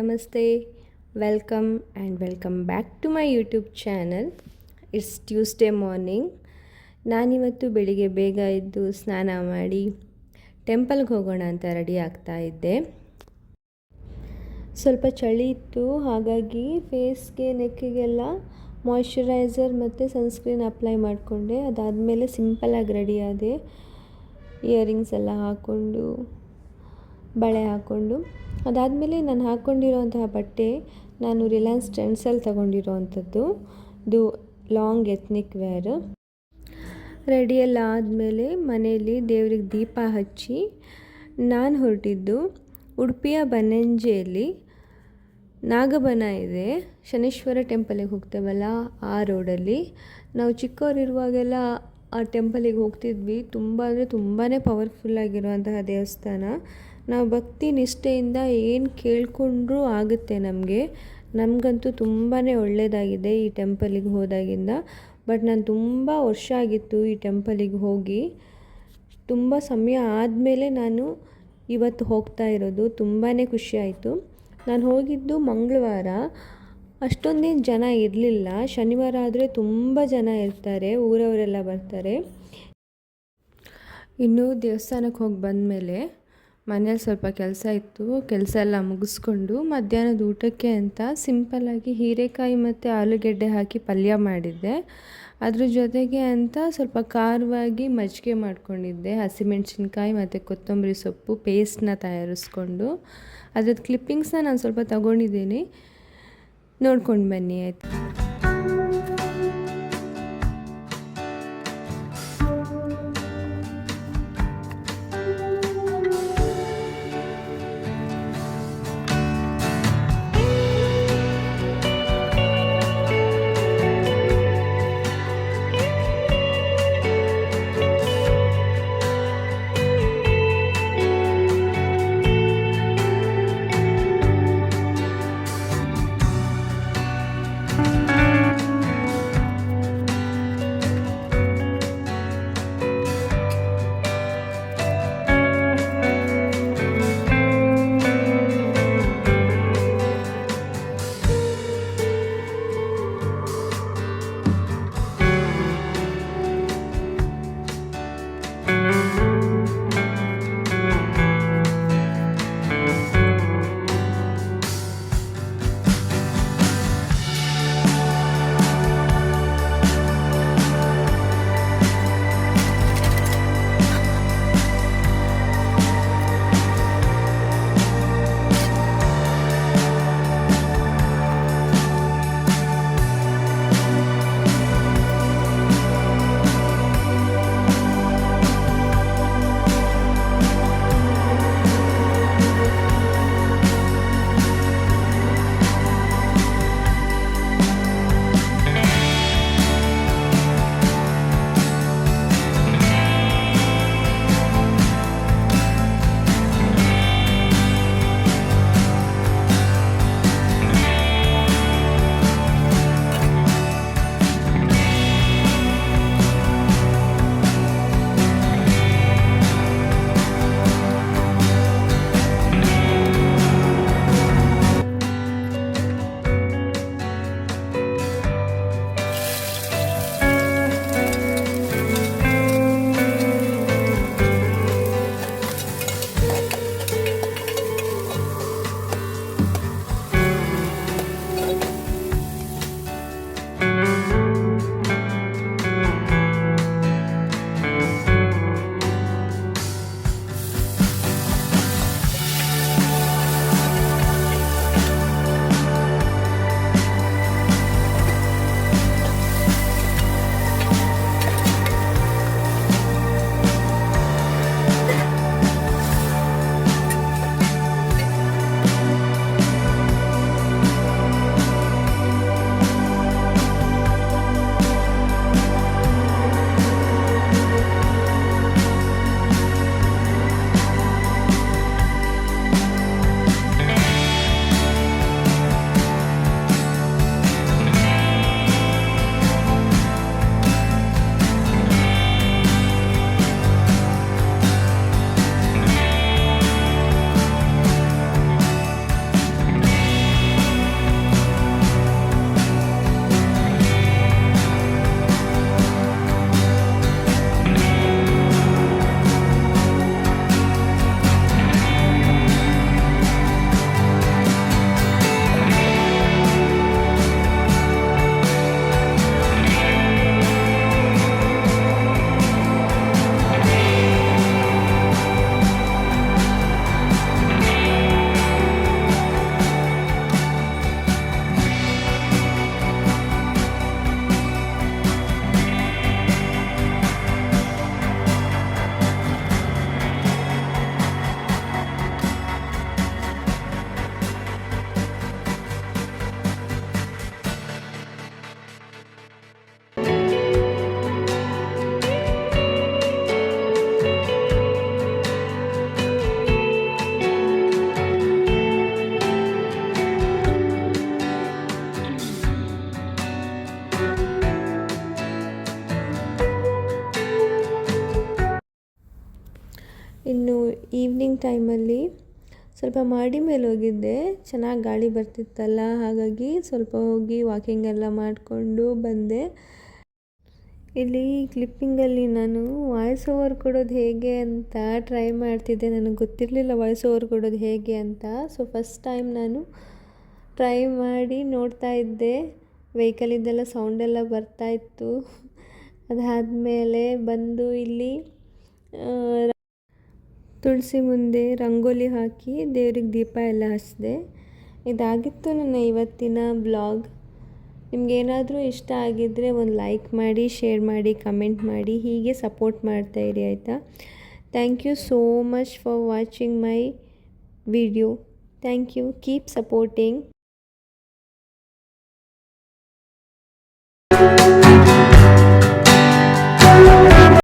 ನಮಸ್ತೆ, welcome and welcome back to my YouTube channel. It's Tuesday morning. ನಾನಿವತ್ತು ಬೆಳಿಗ್ಗೆ ಬೇಗ ಎದ್ದು ಸ್ನಾನ ಮಾಡಿ ಟೆಂಪಲ್ಗೆ ಹೋಗೋಣ ಅಂತ ರೆಡಿ ಆಗ್ತಾ ಇದ್ದೆ. ಸ್ವಲ್ಪ ಚಳಿ ಇತ್ತು, ಹಾಗಾಗಿ ಫೇಸ್ಗೆ ನೆಕ್ಕಿಗೆಲ್ಲ ಮಾಯ್ಶ್ಚರೈಸರ್ ಮತ್ತು ಸನ್ಸ್ಕ್ರೀನ್ ಅಪ್ಲೈ ಮಾಡಿಕೊಂಡೆ. ಅದಾದಮೇಲೆ ಸಿಂಪಲಾಗಿ ರೆಡಿ ಆದೆ. ಇಯರಿಂಗ್ಸ್ ಎಲ್ಲ ಹಾಕ್ಕೊಂಡು ಬಳೆ ಹಾಕ್ಕೊಂಡು ಅದಾದಮೇಲೆ ನಾನು ಹಾಕ್ಕೊಂಡಿರೋಂತಹ ಬಟ್ಟೆ ನಾನು ರಿಲಯನ್ಸ್ ಟ್ರೆಂಡ್ಸಲ್ಲಿ ತೊಗೊಂಡಿರೋವಂಥದ್ದು. ಇದು ಲಾಂಗ್ ಎತ್ನಿಕ್ ವೇರ್. ರೆಡಿಯೆಲ್ಲ ಆದಮೇಲೆ ಮನೆಯಲ್ಲಿ ದೇವ್ರಿಗೆ ದೀಪ ಹಚ್ಚಿ ನಾನು ಹೊರಟಿದ್ದು ಉಡುಪಿಯ ಬನ್ನಂಜೆಯಲ್ಲಿ ನಾಗಬನ ಇದೆ, ಶನೀಶ್ವರ ಟೆಂಪಲಿಗೆ ಹೋಗ್ತೇವಲ್ಲ ಆ ರೋಡಲ್ಲಿ. ನಾವು ಚಿಕ್ಕವರಿರುವಾಗೆಲ್ಲ ಆ ಟೆಂಪಲಿಗೆ ಹೋಗ್ತಿದ್ವಿ. ತುಂಬ ಅಂದರೆ ತುಂಬಾ ಪವರ್ಫುಲ್ಲಾಗಿರುವಂತಹ ದೇವಸ್ಥಾನ. ನಾವು ಭಕ್ತಿ ನಿಷ್ಠೆಯಿಂದ ಏನು ಕೇಳಿಕೊಂಡ್ರೂ ಆಗುತ್ತೆ ನಮಗಂತೂ ತುಂಬಾ ಒಳ್ಳೆಯದಾಗಿದೆ ಈ ಟೆಂಪಲಿಗೆ ಹೋದಾಗಿಂದ. ಬಟ್ ನಾನು ತುಂಬ ವರ್ಷ ಆಗಿತ್ತು ಈ ಟೆಂಪಲಿಗೆ ಹೋಗಿ. ತುಂಬ ಸಮಯ ಆದಮೇಲೆ ನಾನು ಇವತ್ತು ಹೋಗ್ತಾ ಇರೋದು. ತುಂಬಾ ಖುಷಿಯಾಯಿತು. ನಾನು ಹೋಗಿದ್ದು ಮಂಗಳವಾರ, ಅಷ್ಟೊಂದೇನು ಜನ ಇರಲಿಲ್ಲ. ಶನಿವಾರ ಆದರೆ ತುಂಬ ಜನ ಇರ್ತಾರೆ, ಊರವರೆಲ್ಲ ಬರ್ತಾರೆ. ಇನ್ನು ದೇವಸ್ಥಾನಕ್ಕೆ ಹೋಗಿ ಬಂದಮೇಲೆ ಮನೇಲಿ ಸ್ವಲ್ಪ ಕೆಲಸ ಇತ್ತು. ಕೆಲಸ ಎಲ್ಲ ಮುಗಿಸ್ಕೊಂಡು ಮಧ್ಯಾಹ್ನದ ಊಟಕ್ಕೆ ಅಂತ ಸಿಂಪಲ್ಲಾಗಿ ಹೀರೆಕಾಯಿ ಮತ್ತು ಆಲೂಗೆಡ್ಡೆ ಹಾಕಿ ಪಲ್ಯ ಮಾಡಿದ್ದೆ. ಅದ್ರ ಜೊತೆಗೆ ಅಂತ ಸ್ವಲ್ಪ ಖಾರವಾಗಿ ಮಜ್ಜಿಗೆ ಮಾಡ್ಕೊಂಡಿದ್ದೆ. ಹಸಿಮೆಣ್ಸಿನ್ಕಾಯಿ ಮತ್ತು ಕೊತ್ತಂಬರಿ ಸೊಪ್ಪು ಪೇಸ್ಟನ್ನ ತಯಾರಿಸ್ಕೊಂಡು ಅದ್ರದ್ದು ಕ್ಲಿಪ್ಪಿಂಗ್ಸ್ನ ನಾನು ಸ್ವಲ್ಪ ತಗೊಂಡಿದ್ದೀನಿ, ನೋಡ್ಕೊಂಡು ಬನ್ನಿ ಆಯಿತು. ಈವ್ನಿಂಗ್ ಟೈಮಲ್ಲಿ ಸ್ವಲ್ಪ ಮಾಡಿ ಮೇಲೆ ಹೋಗಿದ್ದೆ, ಚೆನ್ನಾಗಿ ಗಾಳಿ ಬರ್ತಿತ್ತಲ್ಲ, ಹಾಗಾಗಿ ಸ್ವಲ್ಪ ಹೋಗಿ ವಾಕಿಂಗ್ ಎಲ್ಲ ಮಾಡಿಕೊಂಡು ಬಂದೆ. ಇಲ್ಲಿ ಕ್ಲಿಪ್ಪಿಂಗಲ್ಲಿ ನಾನು ವಾಯ್ಸ್ ಓವರ್ ಕೊಡೋದು ಹೇಗೆ ಅಂತ ಟ್ರೈ ಮಾಡ್ತಿದ್ದೆ. ನನಗೆ ಗೊತ್ತಿರಲಿಲ್ಲ ವಾಯ್ಸ್ ಓವರ್ ಕೊಡೋದು ಹೇಗೆ ಅಂತ. ಸೊ ಫಸ್ಟ್ ಟೈಮ್ ನಾನು ಟ್ರೈ ಮಾಡಿ ನೋಡ್ತಾ ಇದ್ದೆ. ವೆಹಿಕಲಿದ್ದೆಲ್ಲ ಸೌಂಡೆಲ್ಲ ಬರ್ತಾಯಿತ್ತು. ಅದಾದಮೇಲೆ ಬಂದು ಇಲ್ಲಿ ತುಳಸಿ ಮುಂದೆ ರಂಗೋಲಿ ಹಾಕಿ ದೇವ್ರಿಗೆ ದೀಪ ಎಲ್ಲ ಹಚ್ಚಿದೆ. ಇದಾಗಿತ್ತು ನನ್ನ ಇವತ್ತಿನ ಬ್ಲಾಗ್. ನಿಮಗೇನಾದರೂ ಇಷ್ಟ ಆಗಿದ್ದರೆ ಒಂದು ಲೈಕ್ ಮಾಡಿ, ಶೇರ್ ಮಾಡಿ, ಕಮೆಂಟ್ ಮಾಡಿ, ಹೀಗೆ ಸಪೋರ್ಟ್ ಮಾಡ್ತಾಯಿರಿ ಆಯಿತಾ. Thank you so much for watching my video. Thank you. Keep supporting.